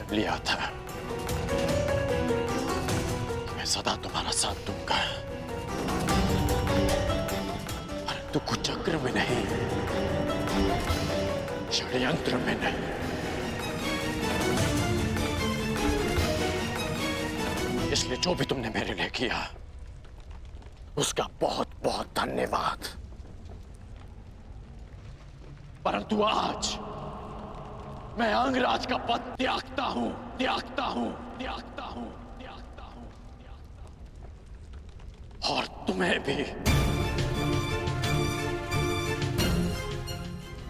संकल्प लिया था कि मैं सदा तुम्हारा साथ दूंगा, परंतु कुचक्र में नहीं, षड्यंत्र में नहीं। इसलिए जो भी तुमने मेरे लिए किया उसका बहुत बहुत धन्यवाद। परंतु आज मैं अंगराज का पद त्यागता हूं, त्यागता हूं, त्यागता हूं, त्यागता हूं, त्यागता हूं। और तुम्हें भी।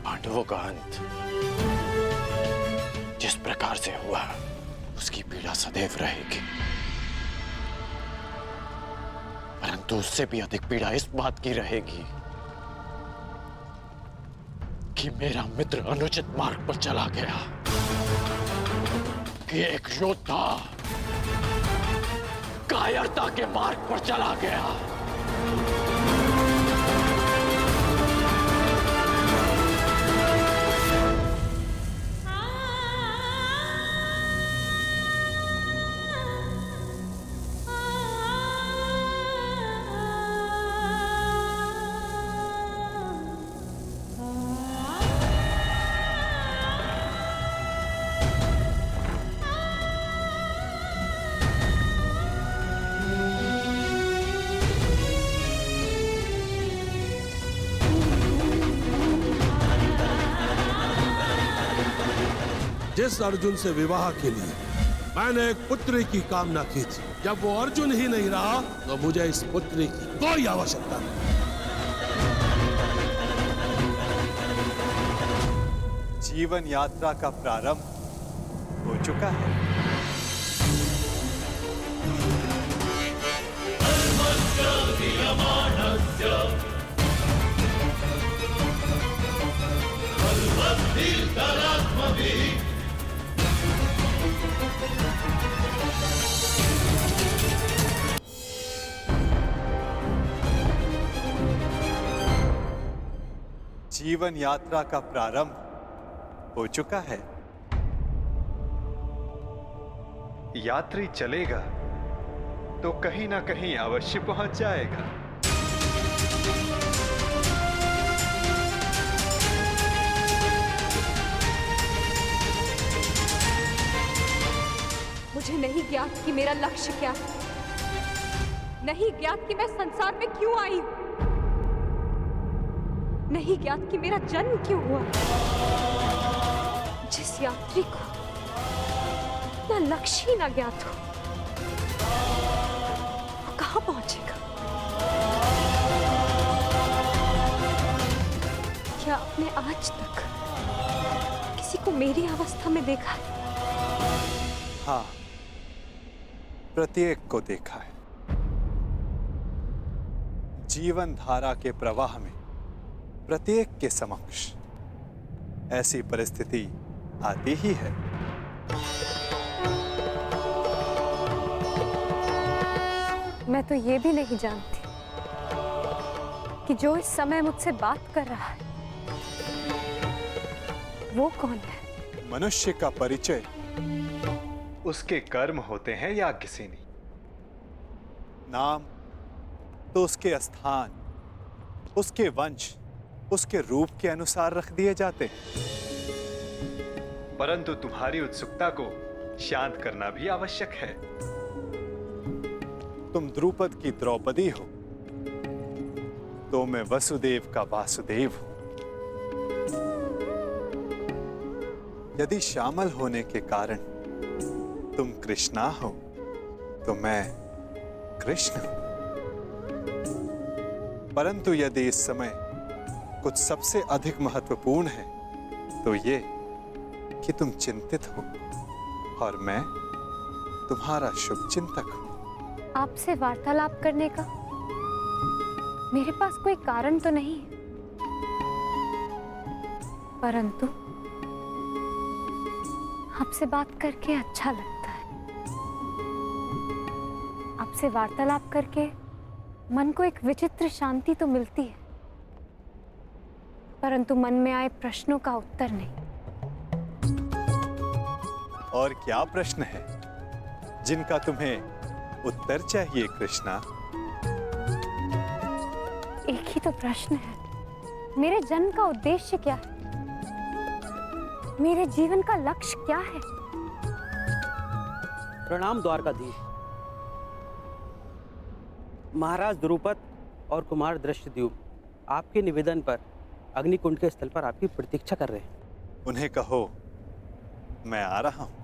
पांडवों का अंत जिस प्रकार से हुआ उसकी पीड़ा सदैव रहेगी, परंतु उससे भी अधिक पीड़ा इस बात की रहेगी कि मेरा मित्र अनुचित मार्ग पर चला गया, कि एक योद्धा कायरता के मार्ग पर चला गया। जिस अर्जुन से विवाह के लिए मैंने एक पुत्री की कामना की थी, जब वो अर्जुन ही नहीं रहा तो मुझे इस पुत्री की कोई आवश्यकता नहीं। जीवन यात्रा का प्रारंभ हो चुका है। जीवन यात्रा का प्रारंभ हो चुका है। यात्री चलेगा तो कहीं ना कहीं अवश्य पहुंच जाएगा। मुझे नहीं ज्ञात कि मेरा लक्ष्य क्या है, नहीं ज्ञात कि मैं संसार में क्यों आई हूं, नहीं ज्ञात कि मेरा जन्म क्यों हुआ। जिस यात्री को अपना लक्ष्य ही ना ज्ञात हो, वो कहां पहुंचेगा? क्या आपने आज तक किसी को मेरी अवस्था में देखा है? हाँ, प्रत्येक को देखा है। जीवन धारा के प्रवाह में प्रत्येक के समक्ष ऐसी परिस्थिति आती ही है। मैं तो ये भी नहीं जानती कि जो इस समय मुझसे बात कर रहा है वो कौन है। मनुष्य का परिचय उसके कर्म होते हैं या किसी नहीं। नाम तो उसके स्थान, उसके वंश, उसके रूप के अनुसार रख दिए जाते हैं। परंतु तुम्हारी उत्सुकता को शांत करना भी आवश्यक है। तुम द्रुपद की द्रौपदी हो तो मैं वसुदेव का वासुदेव हूं। यदि शामल होने के कारण तुम कृष्णा हो तो मैं कृष्ण हूं। परंतु यदि इस समय कुछ सबसे अधिक महत्वपूर्ण है तो ये कि तुम चिंतित हो और मैं तुम्हारा शुभ चिंतक हूं। आपसे वार्तालाप करने का मेरे पास कोई कारण तो नहीं है, परंतु आपसे बात करके अच्छा लगता है। आपसे वार्तालाप करके मन को एक विचित्र शांति तो मिलती है, परंतु मन में आए प्रश्नों का उत्तर नहीं। और क्या प्रश्न है जिनका तुम्हें उत्तर चाहिए कृष्णा? एक ही तो प्रश्न है, मेरे जन्म का उद्देश्य क्या है? मेरे जीवन का लक्ष्य क्या है? प्रणाम द्वारकाधीश। महाराज द्रुपद और कुमार दृष्टद्युम्न आपके निवेदन पर अग्निकुंड के स्थल पर आपकी प्रतीक्षा कर रहे हैं। उन्हें कहो मैं आ रहा हूं।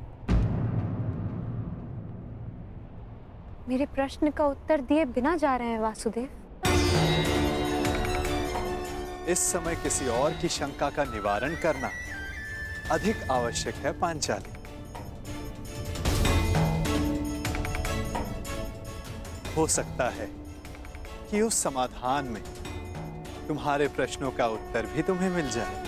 मेरे प्रश्न का उत्तर दिए बिना जा रहे हैं वासुदेव। इस समय किसी और की शंका का निवारण करना अधिक आवश्यक है पांचाली। हो सकता है कि उस समाधान में तुम्हारे प्रश्नों का उत्तर भी तुम्हें मिल जाए।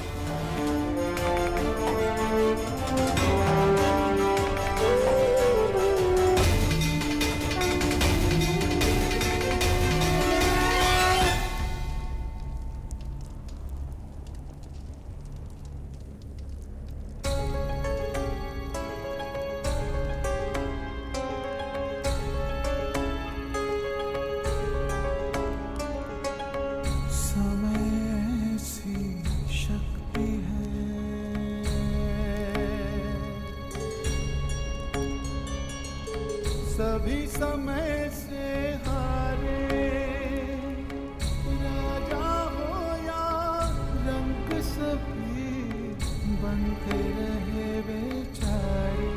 सभी समय से हारे, राजा हो या रंग सभी बनते रहे बेचारे।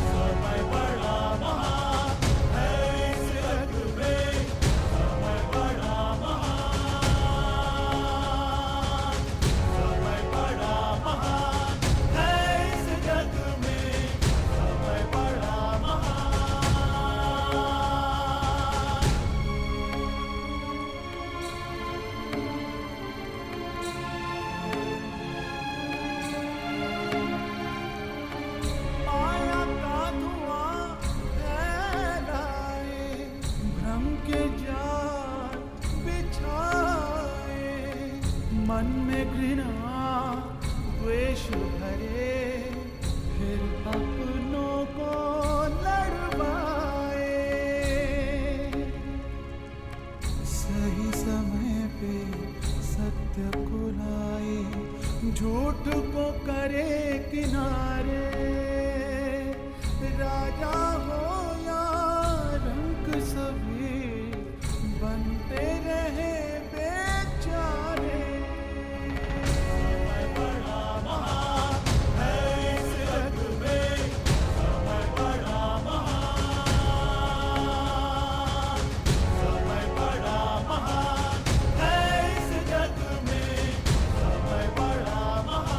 समय बड़ा महान है इस जग में, समय बड़ा महान, समय बड़ा महान है इस जग में, समय बड़ा महान। माया का धुआं फैलाए, भ्रम के जाल बिछाए, मन में घृणा द्वेष भरे, फिर अपनों को लड़वाए। सही समय पे सत्य को लाए, झूठ को करे किनारे। राजा हो या रंग सभी बनते रहे बेचारे। समय बड़ा महान है इस जग में, समय बड़ा महान, समय बड़ा महान है इस जग में, समय बड़ा महान।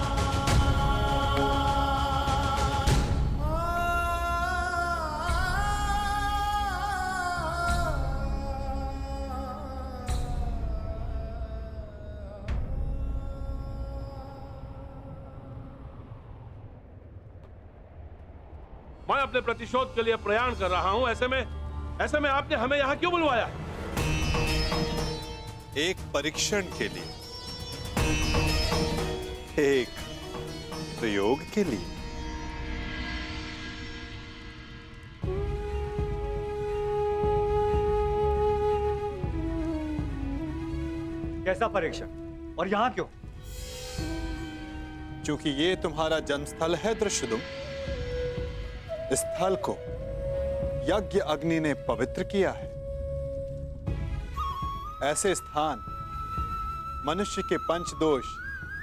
मैं अपने प्रतिशोध के लिए प्रयाण कर रहा हूं। ऐसे में आपने हमें यहां क्यों बुलवाया? एक परीक्षण के लिए, एक प्रयोग के लिए। कैसा परीक्षण और यहां क्यों? क्योंकि ये तुम्हारा जन्मस्थल है दृष्टद्युम्न। इस स्थल को यज्ञ अग्नि ने पवित्र किया है। ऐसे स्थान मनुष्य के पंच दोष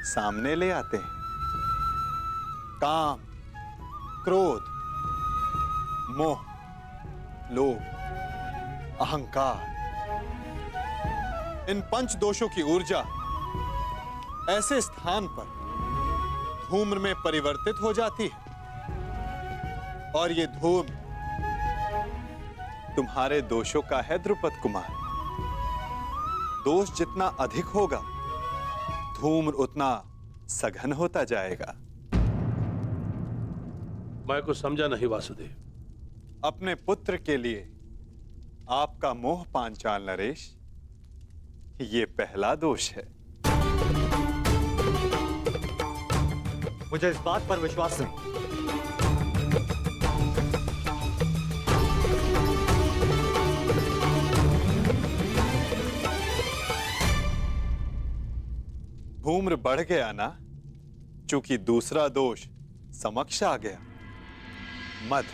सामने ले आते हैं। काम, क्रोध, मोह, लोभ, अहंकार। इन पंच दोषों की ऊर्जा ऐसे स्थान पर धूम्र में परिवर्तित हो जाती है, और ये धूम तुम्हारे दोषों का है द्रुपद कुमार। दोष जितना अधिक होगा, धूम्र उतना सघन होता जाएगा। मैं कुछ समझा नहीं वासुदेव। अपने पुत्र के लिए आपका मोह पांचाल नरेश, ये पहला दोष है। मुझे इस बात पर विश्वास नहीं। धूम्र बढ़ गया ना, चूंकि दूसरा दोष समक्ष आ गया। मद।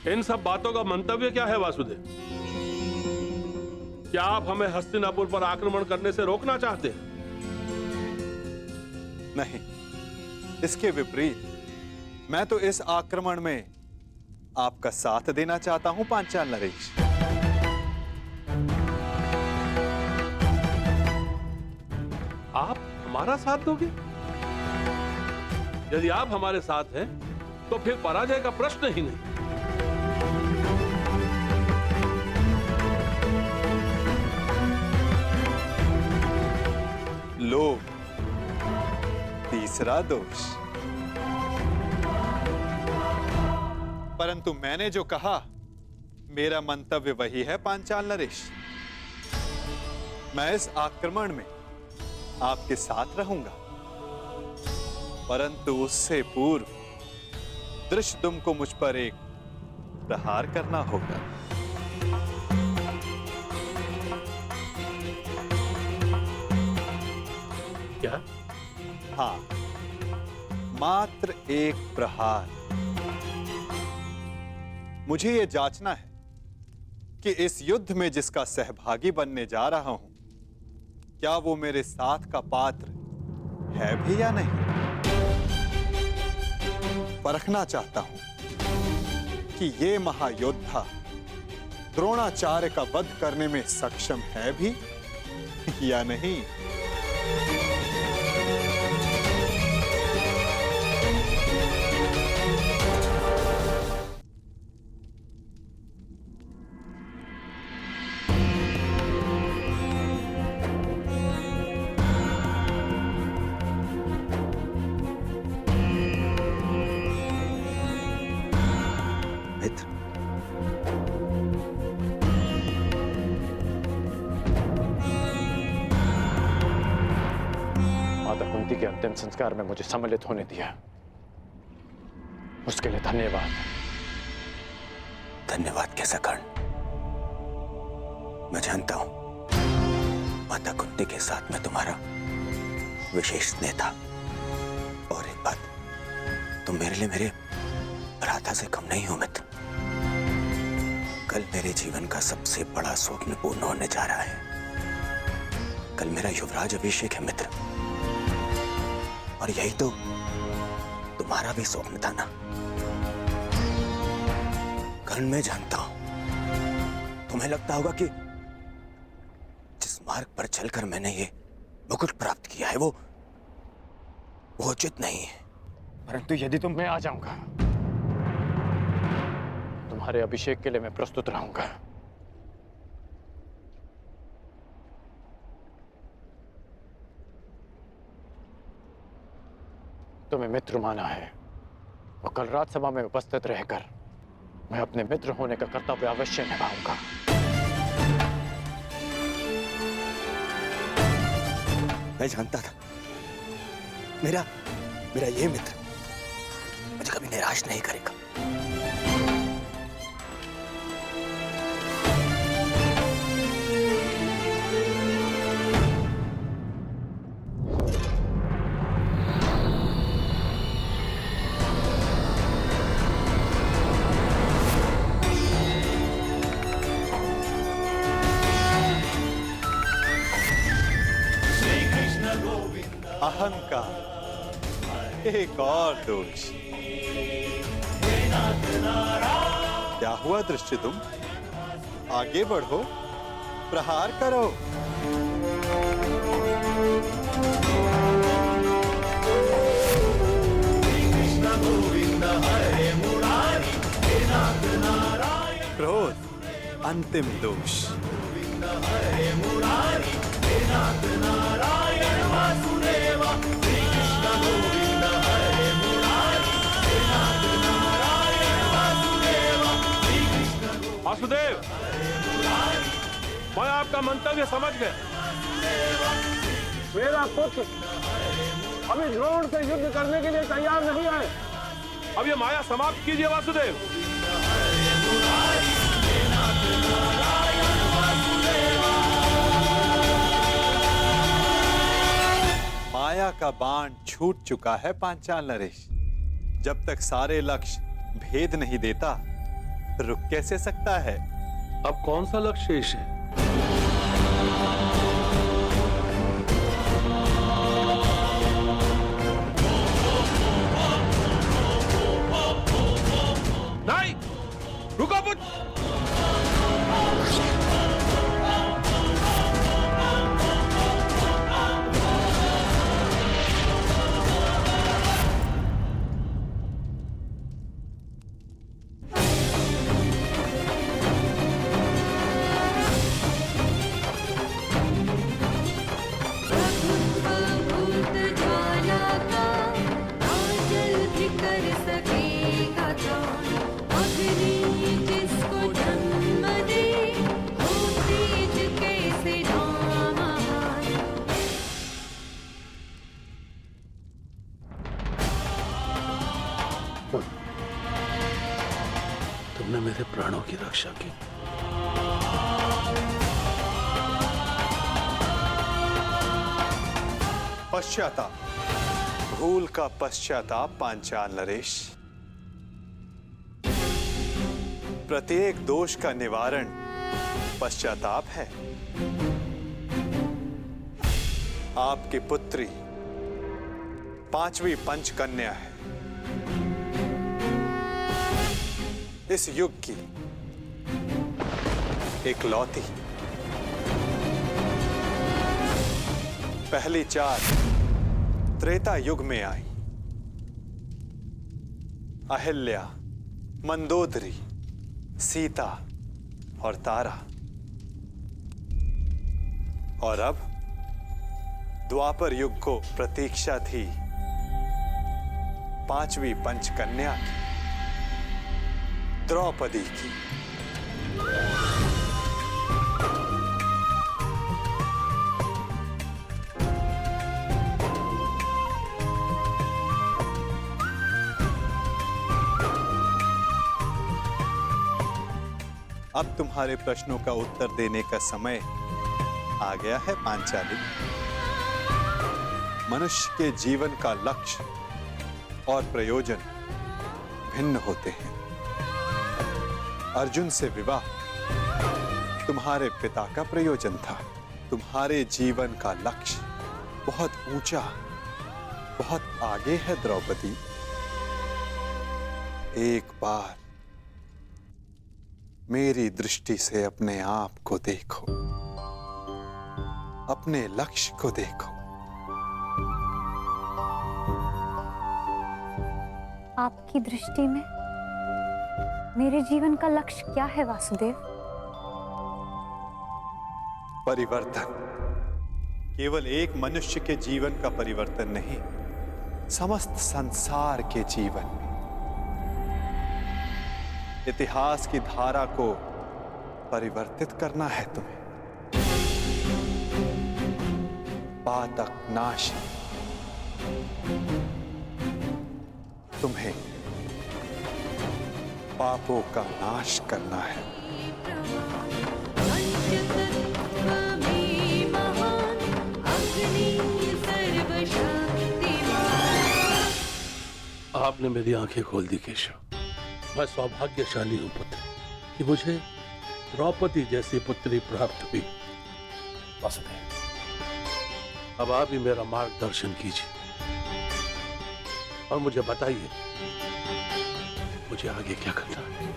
इन सब बातों का मंतव्य क्या है वासुदेव? क्या आप हमें हस्तिनापुर पर आक्रमण करने से रोकना चाहते हैं? नहीं, इसके विपरीत मैं तो इस आक्रमण में आपका साथ देना चाहता हूं पांचाल नरेश। आप हमारा साथ दोगे? यदि आप हमारे साथ हैं तो फिर पराजय का प्रश्न ही नहीं। लोभ, तीसरा दोष। परंतु मैंने जो कहा, मेरा मंतव्य वही है पांचाल नरेश। मैं इस आक्रमण में आपके साथ रहूंगा, परंतु उससे पूर्व दृष्टद्युम्न को मुझ पर एक प्रहार करना होगा। क्या? हाँ, मात्र एक प्रहार। मुझे यह जांचना है कि इस युद्ध में जिसका सहभागी बनने जा रहा हूं, क्या वो मेरे साथ का पात्र है भी या नहीं। परखना चाहता हूं कि ये महायोद्धा द्रोणाचार्य का वध करने में सक्षम है भी या नहीं। के अंतिम संस्कार में मुझे सम्मिलित होने दिया, उसके लिए धन्यवाद। धन्यवाद कैसा कर्ण? मैं जानता हूं माता कुंती के साथ में तुम्हारा विशेष स्नेह था। और एक बात, तुम मेरे लिए मेरे भ्राता से कम नहीं हो मित्र। कल मेरे जीवन का सबसे बड़ा स्वप्न पूर्ण होने जा रहा है। कल मेरा युवराज अभिषेक है मित्र, और यही तो तुम्हारा भी स्वप्न था ना। कर्ण, मैं जानता हूं तुम्हें लगता होगा कि जिस मार्ग पर चलकर मैंने ये मुकुट प्राप्त किया है वो उचित नहीं है। परंतु यदि मैं आ जाऊंगा, तुम्हारे अभिषेक के लिए मैं प्रस्तुत रहूंगा। तुम्हें मित्र माना है और कल राजसभा में उपस्थित रहकर मैं अपने मित्र होने का कर्तव्य अवश्य निभाऊंगा। मैं जानता था मेरा ये मित्र मुझे कभी निराश नहीं करेगा। अहंकार एक और दोष। क्या हुआ दृष्टद्युम्न? आगे बढ़ो, प्रहार करो। क्रोध अंतिम दोष। वासुदेव, मैं आपका मंतव्य समझ गया। मेरा पुत्र अभी द्रोण से युद्ध करने के लिए तैयार नहीं है। अब ये माया समाप्त कीजिए वासुदेव। माया का बाण छूट चुका है पांचाल नरेश। जब तक सारे लक्ष्य भेद नहीं देता, रुक कैसे सकता है? अब कौन सा लक्ष्य शेष है? नहीं, रुको पुत्र। तुमने मेरे प्राणों की रक्षा की। पश्चाताप, भूल का पश्चाताप पांचाल नरेश। प्रत्येक दोष का निवारण पश्चाताप है। आपकी पुत्री पांचवी पंचकन्या है। इस युग की इकलौती। पहली चार त्रेता युग में आई। अहिल्या, मंदोदरी, सीता और तारा। और अब द्वापर युग को प्रतीक्षा थी पांचवी पंचकन्या की, द्रौपदी की। अब तुम्हारे प्रश्नों का उत्तर देने का समय आ गया है पांचाली। मनुष्य के जीवन का लक्ष्य और प्रयोजन भिन्न होते हैं। अर्जुन से विवाह तुम्हारे पिता का प्रयोजन था। तुम्हारे जीवन का लक्ष्य बहुत ऊंचा, बहुत आगे है द्रौपदी। एक बार मेरी दृष्टि से अपने आप को देखो, अपने लक्ष्य को देखो। आपकी दृष्टि में मेरे जीवन का लक्ष्य क्या है वासुदेव? परिवर्तन। केवल एक मनुष्य के जीवन का परिवर्तन नहीं, समस्त संसार के जीवन में। इतिहास की धारा को परिवर्तित करना है तुम्हें। पातक नाश। तुम्हें पापों का नाश करना है। आपने मेरी आंखें खोल दी केशव। मैं सौभाग्यशाली हूं पुत्र कि मुझे द्रौपदी जैसी पुत्री प्राप्त हुई। वासुदेव, अब आप ही मेरा मार्गदर्शन कीजिए और मुझे बताइए मुझे आगे क्या करना है।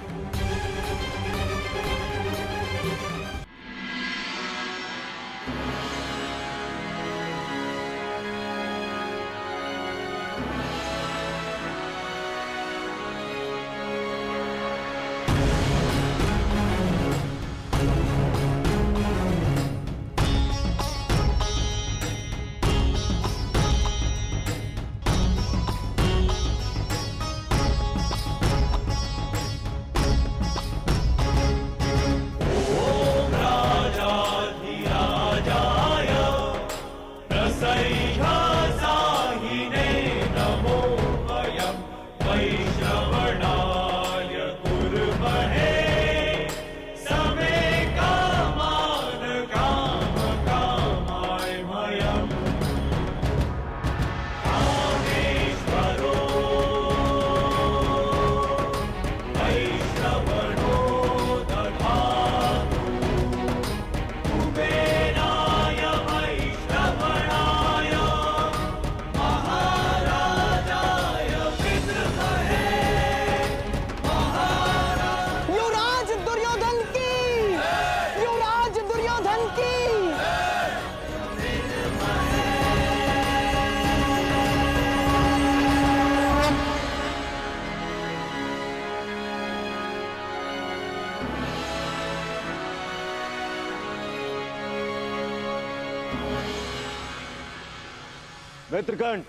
मित्रकंठ,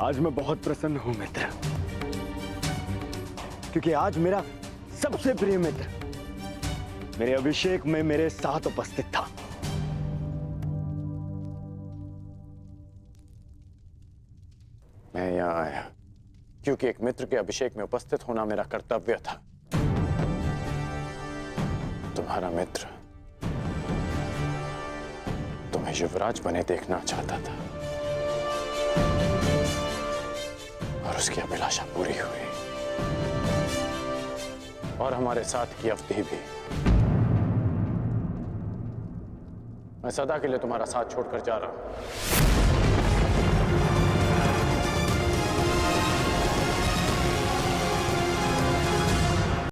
आज मैं बहुत प्रसन्न हूं मित्र, क्योंकि आज मेरा सबसे प्रिय मित्र मेरे अभिषेक में मेरे साथ उपस्थित था। मैं यहाँ आया क्योंकि एक मित्र के अभिषेक में उपस्थित होना मेरा कर्तव्य था। तुम्हारा मित्र तुम्हें युवराज बने देखना चाहता था और उसकी अभिलाषा पूरी हुई, और हमारे साथ की अवधि भी। मैं सदा के लिए तुम्हारा साथ छोड़कर जा रहा हूं।